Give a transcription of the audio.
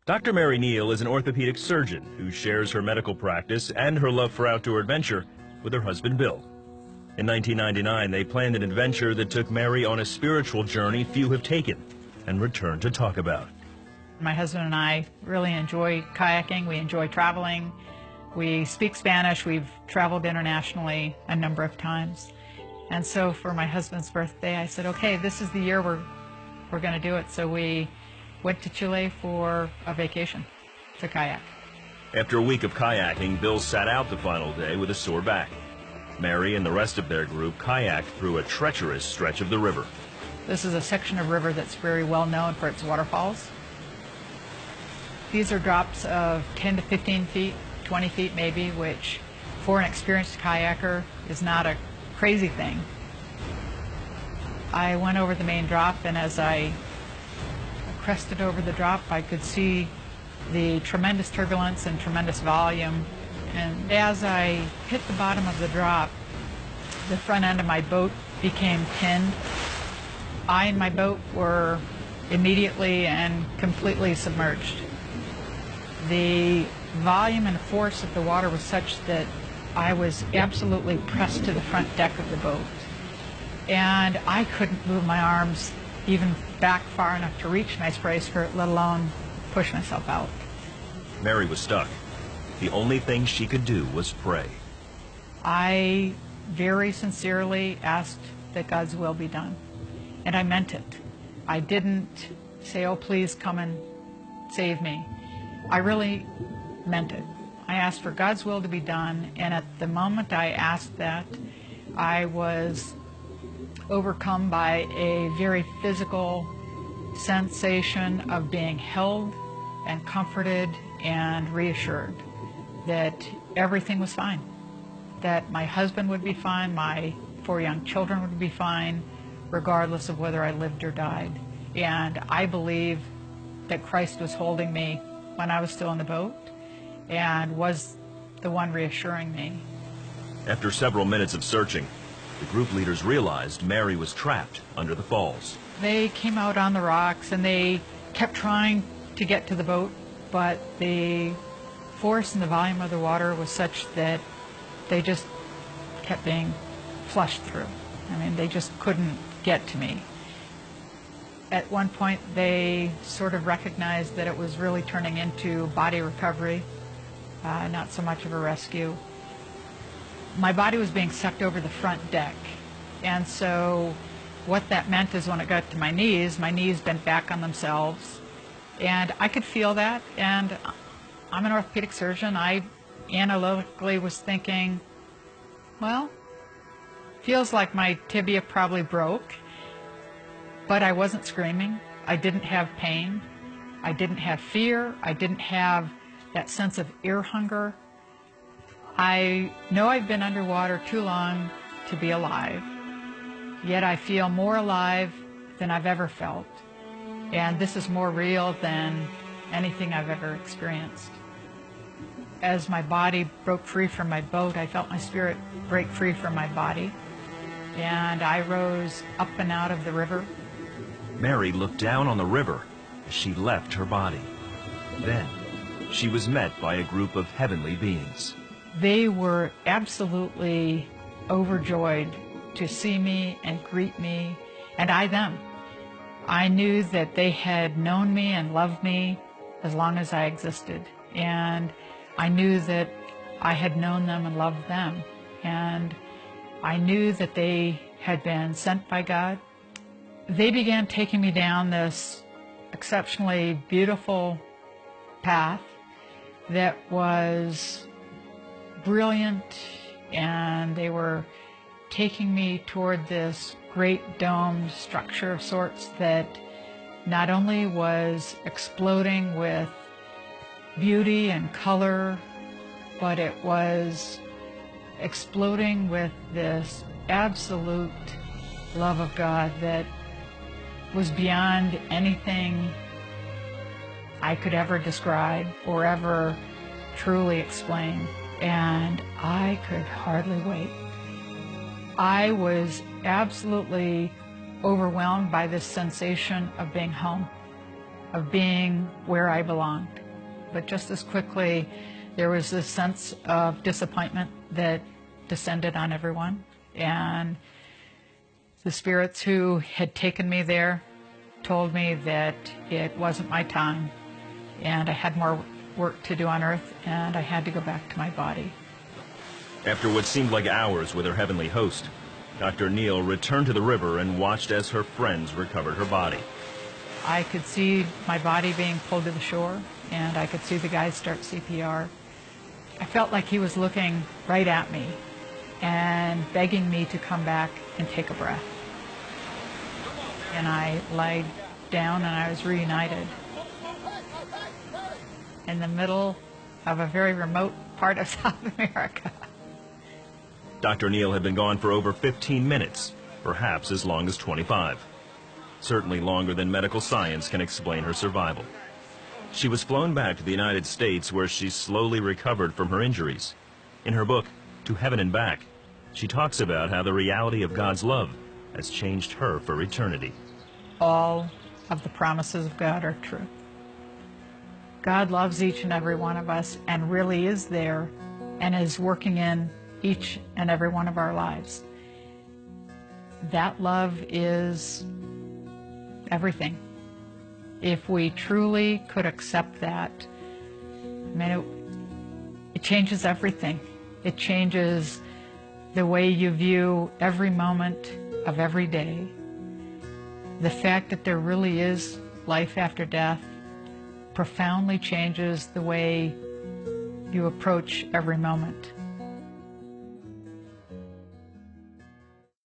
Dr. Mary Neal is an orthopedic surgeon who shares her medical practice and her love for outdoor adventure with her husband, Bill. In 1999, they planned an adventure that took Mary on a spiritual journey few have taken and returned to talk about. My husband and I really enjoy kayaking. We enjoy traveling. We speak Spanish. We've traveled internationally a number of times. And so for my husband's birthday, I said, okay, this is the year we're going to do it. So we went to Chile for a vacation to kayak. After a week of kayaking, Bill sat out the final day with a sore back. Mary and the rest of their group kayaked through a treacherous stretch of the river. This is a section of river that's very well known for its waterfalls. These are drops of 10 to 15 feet, 20 feet maybe, which for an experienced kayaker is not a crazy thing. I went over the main drop, and as I crested over the drop, I could see the tremendous turbulence and tremendous volume. And as I hit the bottom of the drop, the front end of my boat became pinned. I and my boat were immediately and completely submerged. The volume and force of the water was such that I was absolutely pressed to the front deck of the boat. And I couldn't move my arms even back far enough to reach my spray skirt, let alone push myself out. Mary was stuck. The only thing she could do was pray. I very sincerely asked that God's will be done, and I meant it. I didn't say, oh, please come and save me. I really meant it. I asked for God's will to be done, and at the moment I asked that, I was overcome by a very physical sensation of being held and comforted and reassured that everything was fine, that my husband would be fine, my 4 young children would be fine, regardless of whether I lived or died. And I believe that Christ was holding me when I was still in the boat and was the one reassuring me. After several minutes of searching, the group leaders realized Mary was trapped under the falls. They came out on the rocks and they kept trying to get to the boat, but the force and the volume of the water was such that they just kept being flushed through. I mean, they just couldn't get to me. At one point, they sort of recognized that it was really turning into body recovery, not so much of a rescue. My body was being sucked over the front deck, and so what that meant is when it got to my knees bent back on themselves, and I could feel that, and I'm an orthopedic surgeon. I analytically was thinking, well, feels like my tibia probably broke, but I wasn't screaming. I didn't have pain. I didn't have fear. I didn't have that sense of ear hunger. I know I've been underwater too long to be alive, yet I feel more alive than I've ever felt. And this is more real than anything I've ever experienced. As my body broke free from my boat, I felt my spirit break free from my body, and I rose up and out of the river. Mary looked down on the river as she left her body. Then she was met by a group of heavenly beings. They were absolutely overjoyed to see me and greet me, and I them. I knew that they had known me and loved me as long as I existed, and I knew that I had known them and loved them, and I knew that they had been sent by God. They began taking me down this exceptionally beautiful path that was brilliant, and they were taking me toward this great domed structure of sorts that not only was exploding with beauty and color, but it was exploding with this absolute love of God that was beyond anything I could ever describe or ever truly explain. And I could hardly wait. I was absolutely overwhelmed by this sensation of being home, of being where I belonged. but just as quickly there was this sense of disappointment that descended on everyone. And the spirits who had taken me there told me that it wasn't my time and I had more work to do on earth and I had to go back to my body. After what seemed like hours with her heavenly host, Dr. Neal returned to the river and watched as her friends recovered her body. I could see my body being pulled to the shore, and I could see the guys start CPR. I felt like he was looking right at me and begging me to come back and take a breath. And I lied down and I was reunited in the middle of a very remote part of South America. Dr. Neal had been gone for over 15 minutes, perhaps as long as 25. Certainly longer than medical science can explain her survival. She was flown back to the United States where she slowly recovered from her injuries. In her book, To Heaven and Back, she talks about how the reality of God's love has changed her for eternity. All of the promises of God are true. God loves each and every one of us and really is there and is working in each and every one of our lives. That love is everything. If we truly could accept that, I mean, it changes everything. It changes the way you view every moment of every day. The fact that there really is life after death profoundly changes the way you approach every moment.